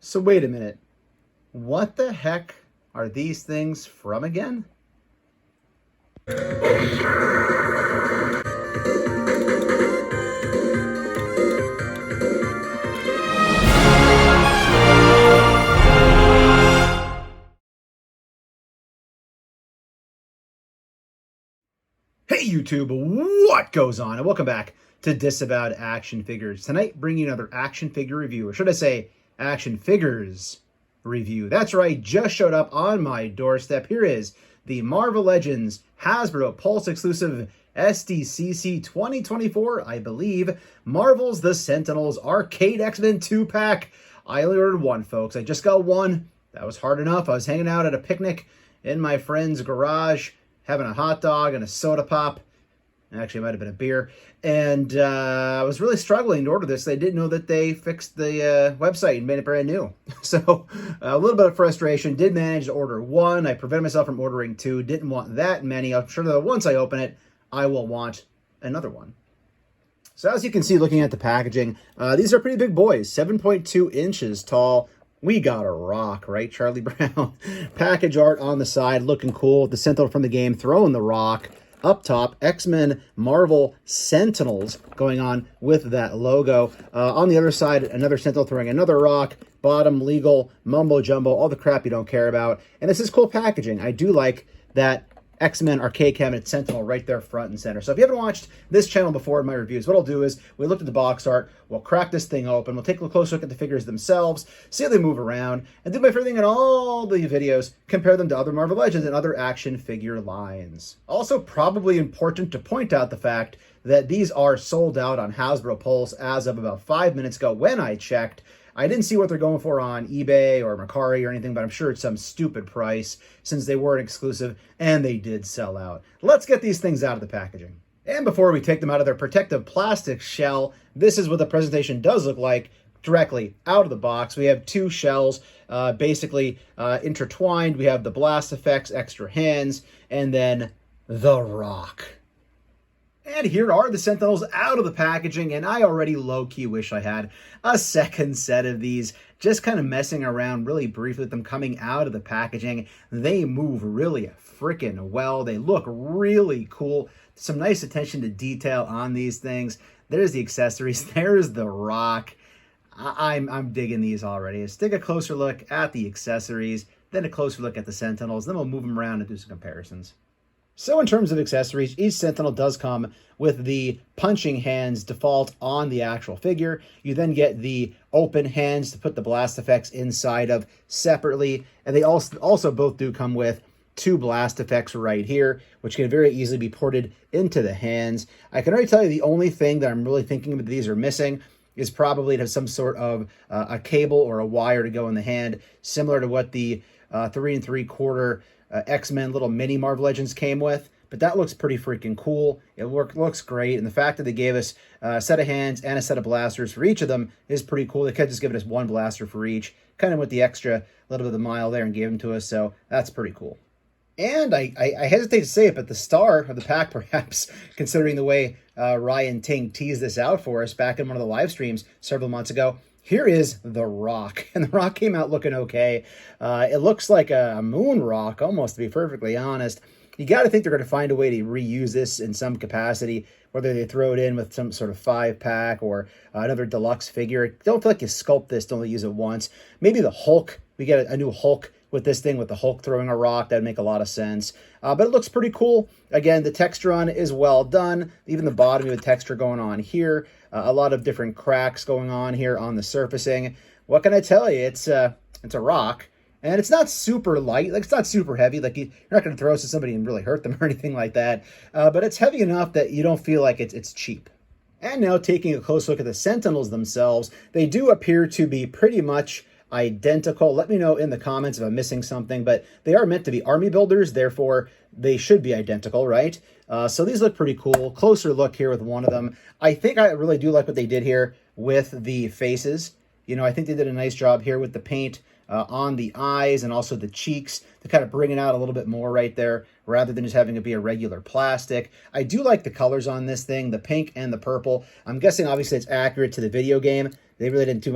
So wait a minute. What the heck are these things from again? Hey YouTube, what goes on? And welcome back to Disavowed Action Figures. Tonight, bringing you another action figure review, or should I say, action figures review. That's right, just showed up on my doorstep. Here is the Marvel Legends Hasbro Pulse exclusive SDCC 2024, I believe, Marvel's The Sentinels Arcade X-Men 2-pack. I only ordered one, folks. I just got one. That was hard enough. I was hanging out at a picnic in my friend's garage, having a hot dog and a soda pop. Actually, it might have been a beer. And I was really struggling to order this. They didn't know that they fixed the website and made it brand new. So a little bit of frustration. Did manage to order one. I prevented myself from ordering two. Didn't want that many. I'm sure that once I open it, I will want another one. So as you can see, looking at the packaging, these are pretty big boys. 7.2 inches tall. We got a rock, right, Charlie Brown? Package art on the side, looking cool. The Sentinel from the game throwing the rock. Up top, X-Men Marvel Sentinels going on with that logo. On the other side, another Sentinel throwing another rock. Bottom, legal, mumbo jumbo, all the crap you don't care about. And this is cool packaging. I do like that X-Men Arcade Cabinet Sentinel right there front and center. So if you haven't watched this channel before in my reviews, what I'll do is we looked at the box art, we'll crack this thing open, we'll take a close look at the figures themselves, see how they move around, and do my favorite thing in all the videos, compare them to other Marvel Legends and other action figure lines. Also, probably important to point out the fact that these are sold out on Hasbro Pulse as of about 5 minutes ago when I checked. I didn't see what they're going for on eBay or Mercari or anything, but I'm sure it's some stupid price since they weren't exclusive and they did sell out. Let's get these things out of the packaging. And before we take them out of their protective plastic shell, this is what the presentation does look like directly out of the box. We have two shells basically intertwined. We have the blast effects, extra hands, and then the rock. And here are the Sentinels out of the packaging, and I already low-key wish I had a second set of these. Just kind of messing around really briefly with them coming out of the packaging. They move really freaking well. They look really cool. Some nice attention to detail on these things. There's the accessories. There's the rock. I'm digging these already. Let's take a closer look at the accessories, then a closer look at the Sentinels. Then we'll move them around and do some comparisons. So in terms of accessories, each Sentinel does come with the punching hands default on the actual figure. You then get the open hands to put the blast effects inside of separately. And they also both do come with two blast effects right here, which can very easily be ported into the hands. I can already tell you the only thing that I'm really thinking that these are missing is probably to have some sort of a cable or a wire to go in the hand, similar to what the 3 3/4 X-Men little mini Marvel Legends came with. But that looks pretty freaking cool. It looks great. And the fact that they gave us a set of hands and a set of blasters for each of them is pretty cool. They could have just given us one blaster for each, kind of with the extra little bit of the mile there and gave them to us. So that's pretty cool. And I hesitate to say it, but the star of the pack, perhaps, considering the way Ryan Ting teased this out for us back in one of the live streams several months ago, here is the rock. And the rock came out looking okay. It looks like a moon rock, almost, to be perfectly honest. You got to think they're going to find a way to reuse this in some capacity, whether they throw it in with some sort of 5-pack or another deluxe figure. Don't feel like you sculpt this, don't use it once. Maybe the Hulk. We get a new Hulk with this thing, with the Hulk throwing a rock. That'd make a lot of sense. But it looks pretty cool. Again, the texture on it is well done. Even the bottom, you have texture going on here. A lot of different cracks going on here on the surfacing. What can I tell you? It's a rock. And it's not super light, like it's not super heavy, like you're not going to throw this at somebody and really hurt them or anything like that. But it's heavy enough that you don't feel like it's cheap. And now taking a close look at the Sentinels themselves, they do appear to be pretty much identical. Let me know in the comments if I'm missing something, but they are meant to be army builders, therefore they should be identical, right? So these look pretty cool. Closer look here with one of them. I think I really do like what they did here with the faces. You know, I think they did a nice job here with the paint on the eyes and also the cheeks to kind of bring it out a little bit more right there, rather than just having it be a regular plastic. I do like the colors on this thing, the pink and the purple. I'm guessing obviously it's accurate to the video game. They really didn't do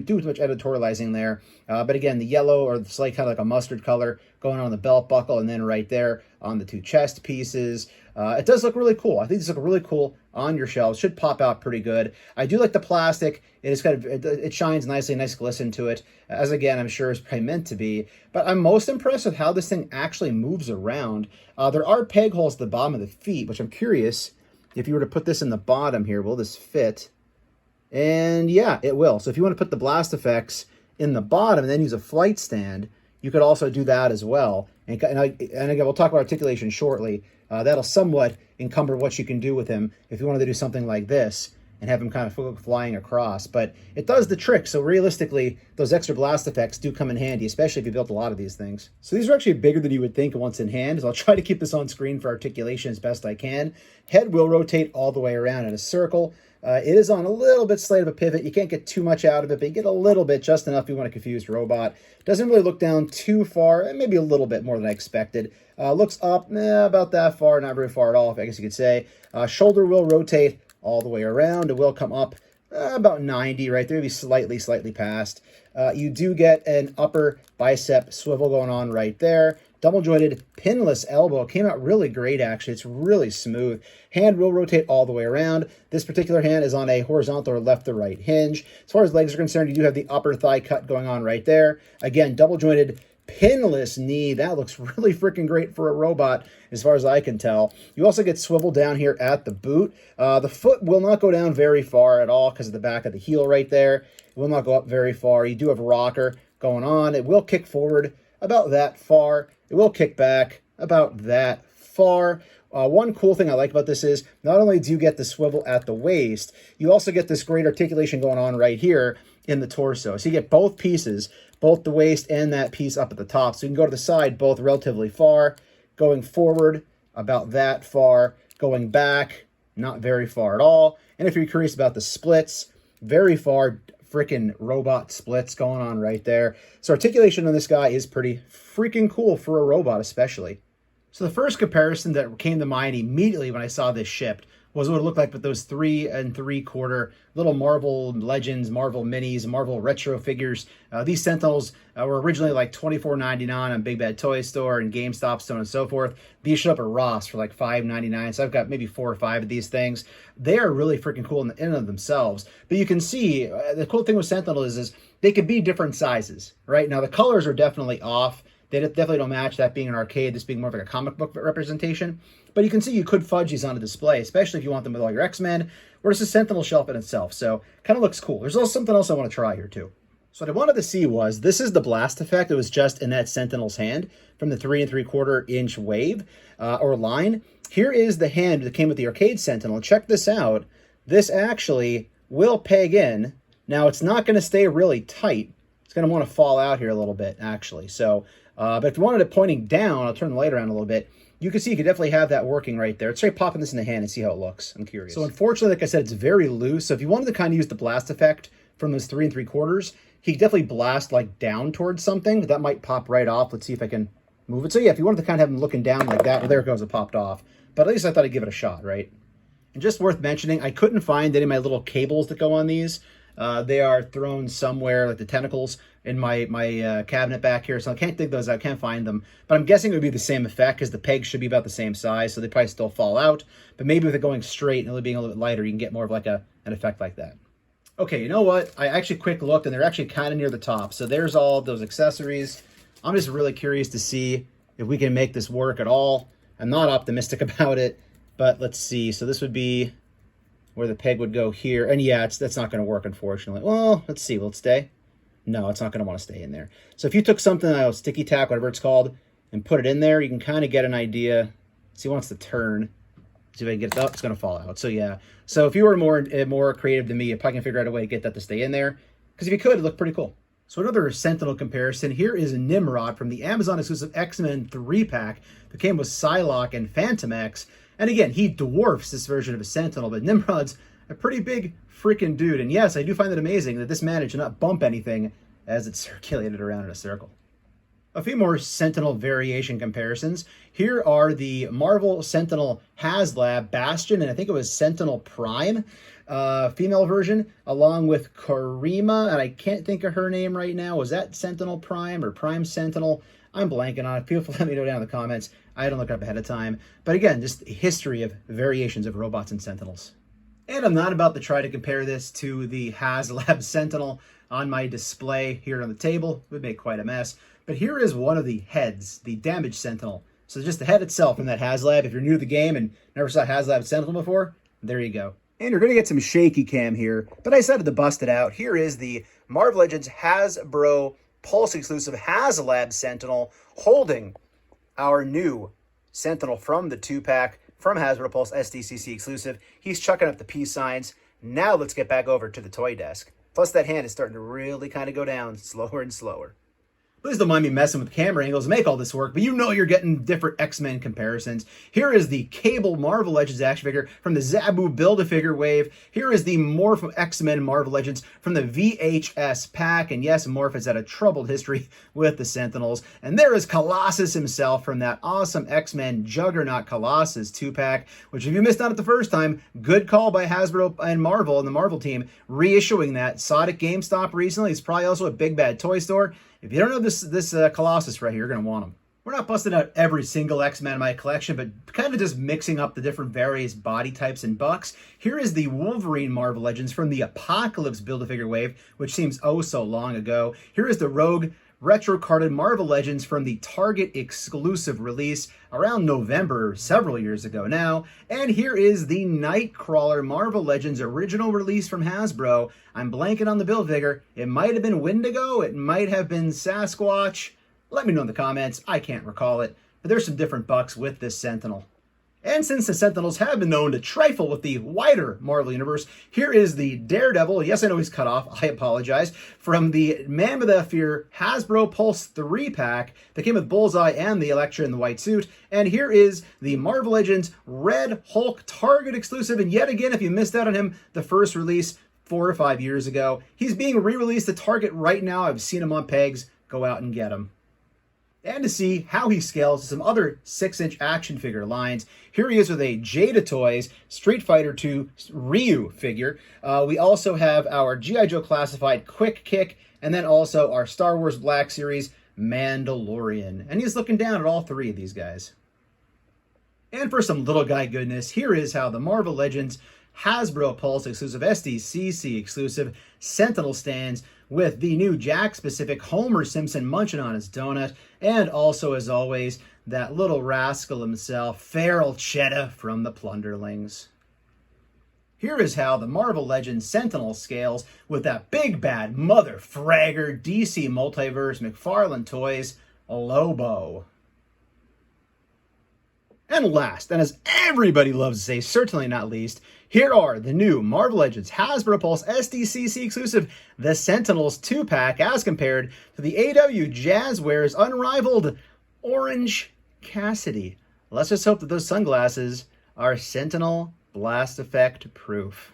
too much editorializing there. But again, the yellow or the slight kind of like a mustard color going on the belt buckle and then right there on the 2 chest pieces. It does look really cool. I think this looks really cool on your shelves. Should pop out pretty good. I do like the plastic. It is it shines nicely, nice glisten to it. As again, I'm sure is probably meant to be. But I'm most impressed with how this thing actually moves around. There are peg holes at the bottom of the feet, which I'm curious if you were to put this in the bottom here, will this fit? And yeah, it will. So if you want to put the blast effects in the bottom and then use a flight stand, you could also do that as well. And again, we'll talk about articulation shortly. That'll somewhat encumber what you can do with him if you wanted to do something like this and have him kind of flying across. But it does the trick. So realistically, those extra blast effects do come in handy, especially if you built a lot of these things. So these are actually bigger than you would think once in hand. So I'll try to keep this on screen for articulation as best I can. Head will rotate all the way around in a circle. It is on a little bit slight of a pivot. You can't get too much out of it, but you get a little bit, just enough if you want a confused robot. Doesn't really look down too far, maybe a little bit more than I expected. Looks up about that far, not very far at all, I guess you could say. Shoulder will rotate all the way around. It will come up about 90 right there, maybe slightly past. You do get an upper bicep swivel going on right there. Double jointed pinless elbow came out really great, actually. It's really smooth. Hand will rotate all the way around. This particular hand is on a horizontal or left to right hinge. As far as legs are concerned, you do have the upper thigh cut going on right there. Again, double jointed pinless knee. That looks really freaking great for a robot as far as I can tell. You also get swivel down here at the boot. The foot will not go down very far at all because of the back of the heel right there. It will not go up very far. You do have a rocker going on. It will kick forward about that far. It will kick back about that far. One cool thing I like about this is not only do you get the swivel at the waist, you also get this great articulation going on right here in the torso. So you get both pieces, both the waist and that piece up at the top. So you can go to the side both relatively far, going forward about that far, going back not very far at all. And if you're curious about the splits, very far freaking robot splits going on right there. So articulation on this guy is pretty freaking cool for a robot especially. So the first comparison that came to mind immediately when I saw this shipped was what it looked like with those 3 3/4 little Marvel Legends, Marvel Minis, Marvel Retro figures. These Sentinels were originally like $24.99 on Big Bad Toy Store and GameStop, so on and so forth. These showed up at Ross for like $5.99, so I've got maybe 4 or 5 of these things. They are really freaking cool in and of themselves. But you can see, the cool thing with Sentinel is they could be different sizes, right? Now the colors are definitely off. They definitely don't match, that being an arcade, this being more of like a comic book representation. But you can see you could fudge these on a display, especially if you want them with all your X-Men, or just a Sentinel shelf in itself. So kind of looks cool. There's also something else I want to try here too. So what I wanted to see was, this is the blast effect. It was just in that Sentinel's hand from the 3 3/4 inch wave or line. Here is the hand that came with the arcade Sentinel. Check this out. This actually will peg in. Now it's not going to stay really tight. It's going to want to fall out here a little bit, actually. So, but if you wanted it pointing down, I'll turn the light around a little bit. You can see you could definitely have that working right there. Let's try popping this in the hand and see how it looks. I'm curious. So unfortunately, like I said, it's very loose. So if you wanted to kind of use the blast effect from those 3 3/4, he could definitely blast like down towards something. That might pop right off. Let's see if I can move it. So yeah, if you wanted to kind of have him looking down like that, well, there it goes, it popped off. But at least I thought I'd give it a shot, right? And just worth mentioning, I couldn't find any of my little cables that go on these. They are thrown somewhere, like the tentacles, in my cabinet back here, so I can't dig those out, can't find them. But I'm guessing it would be the same effect, because the pegs should be about the same size, so they probably still fall out. But maybe with it going straight and it being a little bit lighter, you can get more of like an effect like that. Okay, you know what? I actually quick looked, and they're actually kind of near the top. So there's all those accessories. I'm just really curious to see if we can make this work at all. I'm not optimistic about it, but let's see. So this would be where the peg would go here. And yeah, that's not going to work, unfortunately. Well, let's see. Will it stay? No, it's not going to want to stay in there. So if you took something, sticky tack, whatever it's called, and put it in there, you can kind of get an idea. See, it wants to turn. See if I can get it up. It's going to fall out. So yeah. So if you were more creative than me, you probably can figure out a way to get that to stay in there. Because if you could, it'd look pretty cool. So another Sentinel comparison. Here is Nimrod from the Amazon exclusive X-Men 3-pack that came with Psylocke and Phantom X. And again, he dwarfs this version of a Sentinel, but Nimrod's a pretty big freaking dude. And yes, I do find it amazing that this managed to not bump anything as it circulated around in a circle. A few more Sentinel variation comparisons. Here are the Marvel Sentinel HasLab Bastion, and I think it was Sentinel Prime, female version, along with Karima, and I can't think of her name right now. Was that Sentinel Prime or Prime Sentinel? I'm blanking on it. Feel free to let me know down in the comments. I don't look it up ahead of time. But again, just a history of variations of robots and Sentinels. And I'm not about to try to compare this to the HasLab Sentinel on my display here on the table. It would make quite a mess. But here is one of the heads, the damaged Sentinel. So just the head itself from that HasLab. If you're new to the game and never saw HasLab Sentinel before, there you go. And you're going to get some shaky cam here, but I decided to bust it out. Here is the Marvel Legends Hasbro Pulse exclusive HasLab Sentinel holding our new Sentinel from the 2-pack from Hasbro Pulse SDCC exclusive. He's chucking up the peace signs. Now let's get back over to the toy desk. Plus that hand is starting to really kind of go down slower and slower. Please don't mind me messing with camera angles to make all this work, but you know you're getting different X-Men comparisons. Here is the Cable Marvel Legends action figure from the Zabu Build-A-Figure wave. Here is the Morph X-Men Marvel Legends from the VHS pack. And yes, Morph has had a troubled history with the Sentinels. And there is Colossus himself from that awesome X-Men Juggernaut Colossus 2-pack, which if you missed out at the first time, good call by Hasbro and Marvel and the Marvel team reissuing that. Saw it at GameStop recently. It's probably also a Big Bad Toy Store. If you don't know this Colossus right here, you're going to want him. We're not busting out every single X-Men in my collection, but kind of just mixing up the different various body types and bucks. Here is the Wolverine Marvel Legends from the Apocalypse Build-A-Figure wave, which seems oh so long ago. Here is the Rogue retro-carded Marvel Legends from the Target exclusive release around November, several years ago now. And here is the Nightcrawler Marvel Legends original release from Hasbro. I'm blanking on the build figure. It might have been Wendigo. It might have been Sasquatch. Let me know in the comments. I can't recall it. But there's some different bucks with this Sentinel. And since the Sentinels have been known to trifle with the wider Marvel Universe, here is the Daredevil. Yes, I know he's cut off. I apologize. From the Man Without Fear Hasbro Pulse 3-pack that came with Bullseye and the Elektra in the white suit. And here is the Marvel Legends Red Hulk Target exclusive. And yet again, if you missed out on him, the first release 4 or 5 years ago, he's being re-released at Target right now. I've seen him on pegs. Go out and get him. And to see how he scales to some other 6-inch action figure lines, here he is with a Jada Toys Street Fighter II Ryu figure. We also have our G.I. Joe Classified Quick Kick, and then also our Star Wars Black Series Mandalorian. And he's looking down at all three of these guys. And for some little guy goodness, here is how the Marvel Legends Hasbro Pulse exclusive SDCC exclusive Sentinel stands with the new Jack-specific Homer Simpson munching on his donut, and also, as always, that little rascal himself, Feral Cheetah from the Plunderlings. Here is how the Marvel Legends Sentinel scales with that big bad mother fragger DC Multiverse McFarlane Toys Lobo. And last, and as everybody loves to say, certainly not least, here are the new Marvel Legends Hasbro Pulse SDCC exclusive The Sentinels 2-pack as compared to the AW Jazzwares unrivaled Orange Cassidy. Let's just hope that those sunglasses are Sentinel blast effect proof.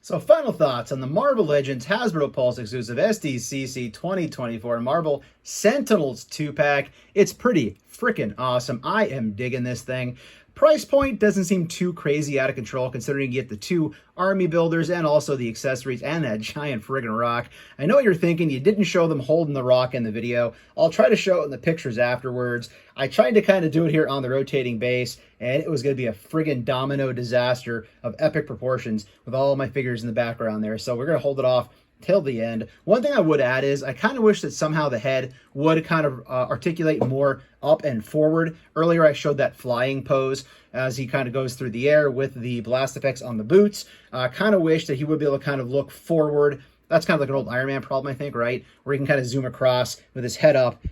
So final thoughts on the Marvel Legends Hasbro Pulse exclusive SDCC 2024 Marvel Sentinels 2-pack. It's pretty freaking awesome. I am digging this thing. Price point doesn't seem too crazy out of control considering you get the 2 army builders and also the accessories and that giant friggin' rock. I know what you're thinking. You didn't show them holding the rock in the video. I'll try to show it in the pictures afterwards. I tried to kind of do it here on the rotating base, and it was going to be a friggin' domino disaster of epic proportions with all my figures in the background there. So we're going to hold it off till the end. One thing I would add is I kind of wish that somehow the head would kind of articulate more up and forward. Earlier I showed that flying pose as he kind of goes through the air with the blast effects on the boots. Kind of wish that he would be able to kind of look forward. That's kind of like an old Iron Man problem, I think, right? Where he can kind of zoom across with his head up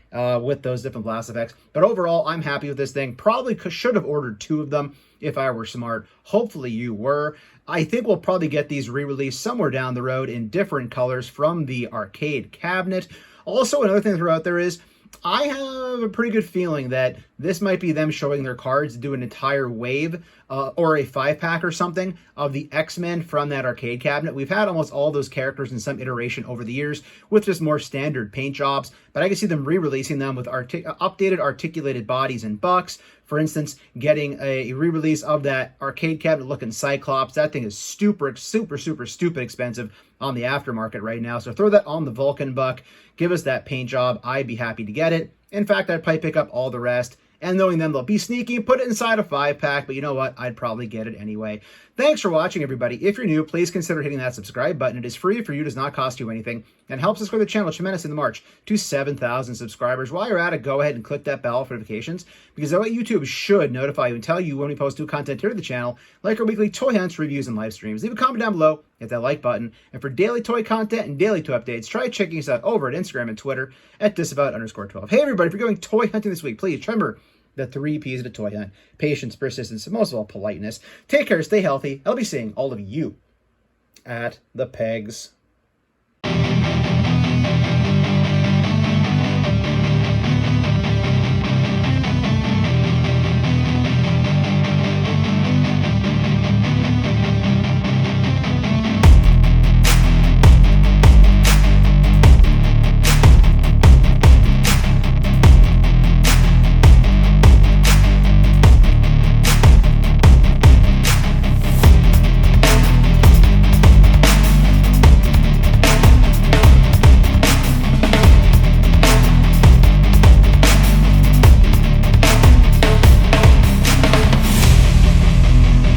with those different blast effects. But overall, I'm happy with this thing. Probably should have ordered 2 of them if I were smart. Hopefully you were. I think we'll probably get these re-released somewhere down the road in different colors from the arcade cabinet. Also, another thing to throw out there is, I have a pretty good feeling that this might be them showing their cards to do an entire wave or a 5-pack or something of the X-Men from that arcade cabinet. We've had almost all those characters in some iteration over the years with just more standard paint jobs, but I can see them re-releasing them with updated articulated bodies and bucks. For instance, getting a re-release of that arcade cabinet looking Cyclops. That thing is super stupid expensive on the aftermarket right now. So throw that on the Vulcan buck. Give us that paint job. I'd be happy to get it. In fact, I'd probably pick up all the rest. And knowing them, they'll be sneaky and put it inside a 5-pack. But you know what? I'd probably get it anyway. Thanks for watching, everybody. If you're new, please consider hitting that subscribe button. It is free for you, does not cost you anything, and helps us grow the channel tremendously in the march to 7,000 subscribers. While you're at it, go ahead and click that bell for notifications, because that way YouTube should notify you and tell you when we post new content here to the channel, like our weekly toy hunts, reviews, and live streams. Leave a comment down below, hit that like button, and for daily toy content and daily toy updates, try checking us out over at Instagram and Twitter at Disavowed_12. Hey everybody, if you're going toy hunting this week, please remember the 3 P's of a toy hunt: patience, persistence, and most of all, politeness. Take care, stay healthy. I'll be seeing all of you at the pegs.